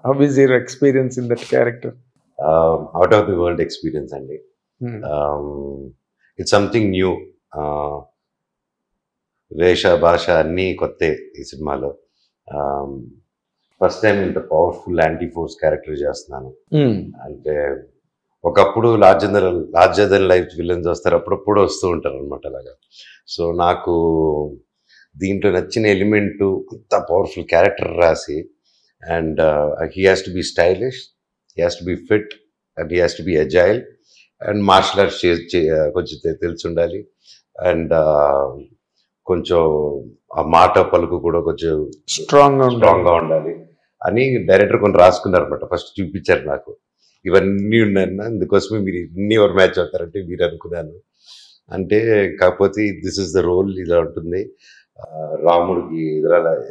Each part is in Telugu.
How is your experience in that character? Out of the world experience అండి. It's something new. వేష భాష అన్నీ కొత్తే ఈ సినిమాలో. ఫస్ట్ టైం ఇంత పవర్ఫుల్ యాంటీ ఫోర్స్ క్యారెక్టర్ చేస్తున్నాను. అంటే ఒకప్పుడు లార్జర్ దెన్ లైఫ్ విలన్స్ వస్తారు, అప్పుడప్పుడు వస్తూ ఉంటారు అనమాట అలాగా. సో నాకు దీంట్లో నచ్చిన ఎలిమెంటు అంత పవర్ఫుల్ క్యారెక్టర్ రాసి, and he has to be stylish, he has to be fit, and he has to be agile, and martial arts కొంచెం తెలిసి ఉండాలి, అండ్ కొంచెం ఆ మాట పలుకు కూడా కొంచెం స్ట్రాంగ్గా ఉండాలి అని డైరెక్టర్ కొన్ని రాసుకున్నారు అనమాట. ఫస్ట్ చూపించారు నాకు, ఇవన్నీ ఉన్నాయన్న, అందుకోసమే మీరు ఇన్ని ఎవరు మ్యాచ్ అవుతారంటే మీరు అనుకున్నాను. అంటే కాకపోతే దిస్ ఇస్ ద రోల్, ఇలా ఉంటుంది, రాముడికి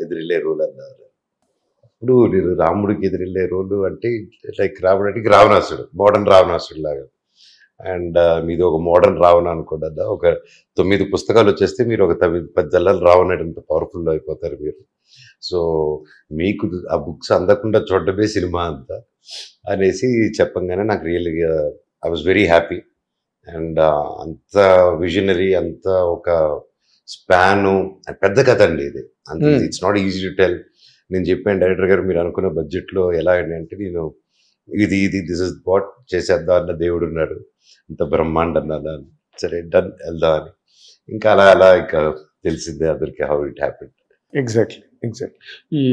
ఎదిరిల్లే రోల్ అన్నారు. అప్పుడు నేను రాముడికి ఎదిరిల్లే రోలు అంటే లైక్ రాముడు అంటే రావణాసుడు, మోడర్న్ రావణాసుడు లాగా. అండ్ మీది ఒక మోడర్న్ రావణ అనుకోండి, ఒక 9 పుస్తకాలు వచ్చేస్తే మీరు ఒక 10 జల్లాలు రావణంత పవర్ఫుల్ అయిపోతారు మీరు. సో మీకు ఆ బుక్స్ అందకుండా చూడడమే సినిమా అంతా అనేసి చెప్పంగానే నాకు రియల్గా I was very happy. And అంత విజనరీ, అంత ఒక స్పాను, పెద్ద కథ అండి ఇది. అంత it's not easy to tell. నేను చెప్పాను డైరెక్టర్ గారు, మీరు అనుకున్న బడ్జెట్లో ఎలా అంటే నేను ఇది దిస్ ఇస్ వాట్ చేసేద్దాం అన్న దేవుడు ఉన్నాడు, ఇంత బ్రహ్మాండం అన్నా, సరే డన్ వెళ్దాం అని. ఇంకా అలా ఇంకా తెలిసిందే అందరికి హౌ ఇట్ హ్యాపెండ్. ఎగ్జాక్ట్లీ. ఈ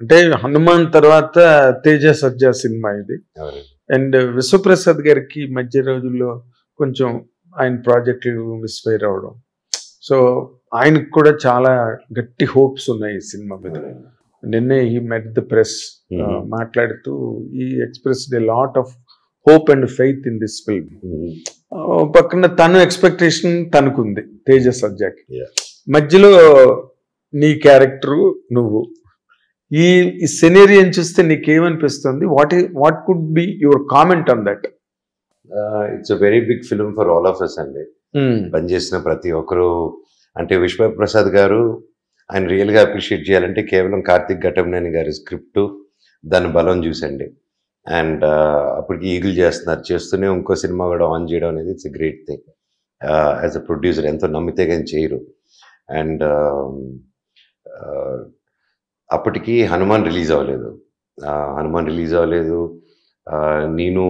అంటే హనుమాన్ తర్వాత తేజ సజ్జా సినిమా ఇది. అండ్ విశ్వప్రసాద్ గారికి మధ్య రోజుల్లో కొంచెం ఆయన ప్రాజెక్టులు మిస్ఫైర్ అవడం, సో ఆయనకు కూడా చాలా గట్టి హోప్స్ ఉన్నాయి ఈ సినిమా మీద. నిన్నే హీ మెట్ ద ప్రెస్ మాట్లాడుతూ ఈ expressed a lot of hope and faith in this film. పక్కన తను ఎక్స్పెక్టేషన్ తనకుంది తేజ సజ్జాకి. మధ్యలో నీ క్యారెక్టరు నువ్వు, ఈ సినేరియన్ చూస్తే నీకేమనిపిస్తుంది? What could be your comment on that? It's a very big film for all of us అండి. పనిచేసిన ప్రతి ఒక్కరు, అంటే విశ్వప్రసాద్ గారు ఆయన రియల్గా అప్రిషియేట్ చేయాలంటే కేవలం కార్తిక్ ఘటమనేని గారి స్క్రిప్టు, దాని బలం చూసండి. అండ్ అప్పటికి ఈగిల్ చేస్తూనే ఇంకో సినిమా కూడా ఆన్ చేయడం అనేది it's a great thing. As a producer ఎంతో నమ్మితే కానీ చేయరు. అండ్ అప్పటికి హనుమాన్ రిలీజ్ అవ్వలేదు. నేను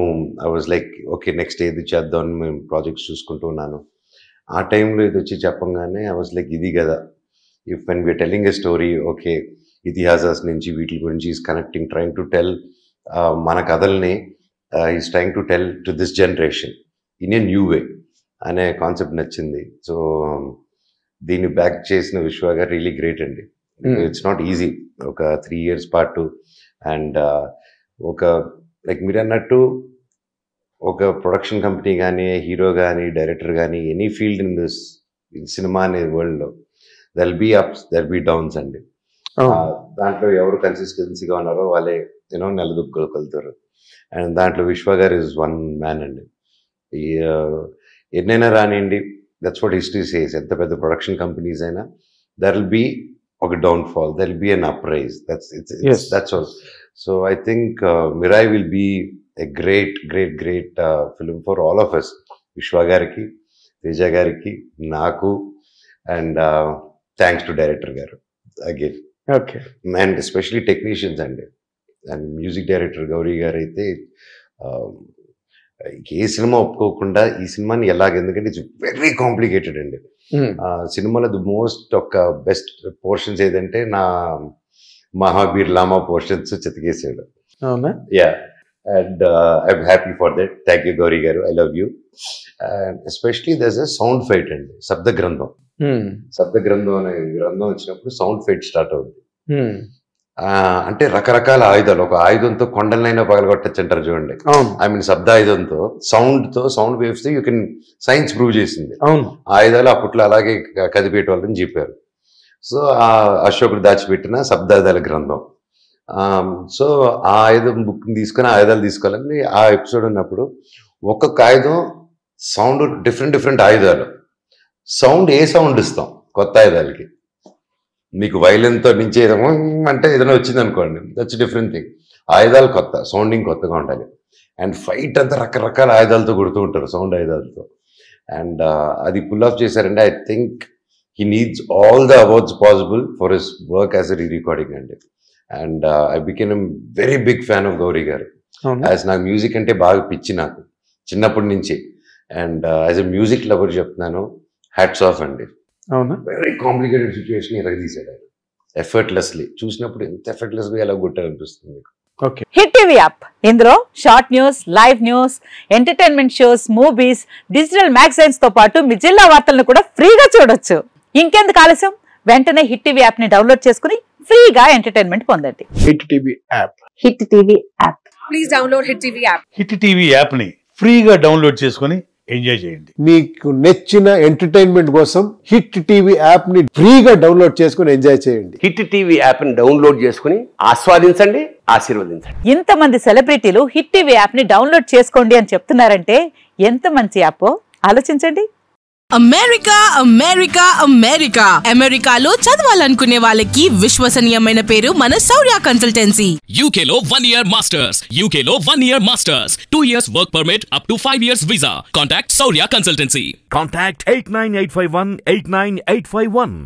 I was like okay next ఏది చేద్దాం అని మేము ప్రాజెక్ట్స్ చూసుకుంటూ ఉన్నాను. ఆ టైంలో ఇది వచ్చి చెప్పంగానే ఐ వాజ్ లైక్ ఇది కదా, if when we're telling a story, okay ఇతిహాసాస్ నుంచి వీటి గురించి is connecting, trying to tell మన కథల్ని is trying to tell to this generation in a new way అనే కాన్సెప్ట్ నచ్చింది. సో దీన్ని బ్యాక్ చేసిన విశ్వ గారు రియలీ గ్రేట్ అండి. ఇట్స్ నాట్ ఈజీ, ఒక 3 years పాటు. అండ్ ఒక లైక్ మీరు అన్నట్టు ఒక ప్రొడక్షన్ కంపెనీ కానీ, హీరో కానీ, డైరెక్టర్ కానీ, any field in this cinema అనే వరల్డ్లో there will be ups, there will be downs అండి. దాంట్లో ఎవరు కన్సిస్టెన్సీగా ఉన్నారో వాళ్ళే నిలదొక్కగలుగుతారు. అండ్ దాంట్లో విశ్వ గారు ఇస్ వన్ మ్యాన్ అండి. ఎన్నైనా రానివ్వండి, దట్స్ వాట్ హిస్టరీ సేస్. ఎంత పెద్ద ప్రొడక్షన్ కంపెనీస్ అయినా దర్ విల్ బీ ఒక downfall, there will be an uprise. That's all. So I think Mirai will be a great film for all of us. Vishwa గారికి, తేజ గారికి, నాకు, అండ్ థ్యాంక్స్ టు డైరెక్టర్ గారు again. Okay. And especially technicians అండి. అండ్ మ్యూజిక్ డైరెక్టర్ గౌరీ గారు అయితే ఏ సినిమా ఒప్పుకోకుండా ఈ సినిమాని ఎందుకంటే ఇట్స్ వెరీ కాంప్లికేటెడ్ అండి. సినిమాలో ది మోస్ట్ ఒక బెస్ట్ పోర్షన్స్ ఏదంటే నా మహాబీర్ లామా పోర్షన్స్ చెతికేసాడు. Yeah, and I'm happy for that. Thank you Gauri garu, I love you. And especially there's a sound fight అండి. శబ్ద గ్రంథం అనే గ్రంథం వచ్చినప్పుడు సౌండ్ ఫైట్ స్టార్ట్ అవుతుంది. అంటే రకరకాల ఆయుధాలు, ఒక ఆయుధంతో కొండలైనా పగలగొట్టచ్చు అంటారు చూడండి. ఐ మీన్ శబ్ద ఆయుధంతో, సౌండ్ వేవ్స్ తో యూ కెన్, సైన్స్ ప్రూవ్ చేసింది. ఆయుధాలు అప్పట్లో అలాగే కదిపేటోళ్ళని చెప్పారు. సో ఆ అశోకుడు దాచిపెట్టిన శబ్దాయుధాల గ్రంథం. సో ఆ ఆయుధం బుక్ తీసుకొని ఆయుధాలు తీసుకోవాలని ఆ ఎపిసోడ్ ఉన్నప్పుడు ఒక్కొక్క ఆయుధం సౌండ్ డిఫరెంట్ ఆయుధాలు. సౌండ్ ఏ సౌండ్ ఇస్తాం కొత్త ఆయుధాలకి? మీకు వైలెన్తో నుంచి ఏదో అంటే ఏదైనా వచ్చింది అనుకోండి, దట్స్ డిఫరెంట్ థింగ్. ఆయుధాలు కొత్త, సౌండింగ్ కొత్తగా ఉండాలి. అండ్ ఫైట్ అంతా రకరకాల ఆయుధాలతో కొడుతూ ఉంటారు, సౌండ్ ఆయుధాలతో. అండ్ అది పుల్ ఆఫ్ చేశారంటే I think he needs all the awards possible for his work as a re-recording అండి. And I became a very big fan of Gauri garu. As నాకు మ్యూజిక్ అంటే బాగా పిచ్చి నాకు చిన్నప్పటి నుంచి. And as a music lover చెప్తున్నాను, హ్యాట్స్ ఆఫ్ అండి. వెరీ కాంప్లికేటెడ్ సిచ్యువేషన్ ఎరగదీశాడు ఆయన ఎఫర్ట్లెస్లీ. చూసినప్పుడు ఎంత ఎఫర్ట్లెస్గా ఎలా కొట్టారనిపిస్తుంది. హిట్ టీవీ యాప్, ఇందులో short news, live news, entertainment shows, movies, digital magazines తో పాటు మీ జిల్లా వార్తలను కూడా ఫ్రీగా చూడొచ్చు. ఇంకెందుకు ఆలస్యం, వెంటనే హిట్ టీవీ యాప్ ని డౌన్లోడ్ చేసుకుని ఫ్రీగా ఎంటర్టైన్మెంట్ పొందండి. Hit TV app. Hit TV app. Please download hit TV app. Hit TV app ని ఫ్రీగా డౌన్లోడ్ చేసుకుని ఎంజాయ్ చేయండి. మీకు నచ్చిన ఎంటర్టైన్మెంట్ కోసం హిట్ టీవీ యాప్ ని ఫ్రీగా డౌన్లోడ్ చేసుకుని ఎంజాయ్ చేయండి. హిట్ టీవీ యాప్ ని డౌన్లోడ్ చేసుకుని ఆస్వాదించండి, ఆశీర్వదించండి. ఇంతమంది సెలబ్రిటీలు హిట్ టీవీ యాప్ ని డౌన్లోడ్ చేసుకోండి అని చెప్తున్నారంటే ఎంత మంచి యాప్ ఆలోచించండి. అమెరికా అమెరికా అమెరికా అమెరికాలో చదవాలనుకునే వాళ్ళకి విశ్వసనీయమైన పేరు మన శౌర్య కన్సల్టెన్సీ. UK లో 1 year masters, UK లో 1 year masters, 2 years work permit up to 5 years visa. Contact Saurya Consultancy. Contact 89851 89851.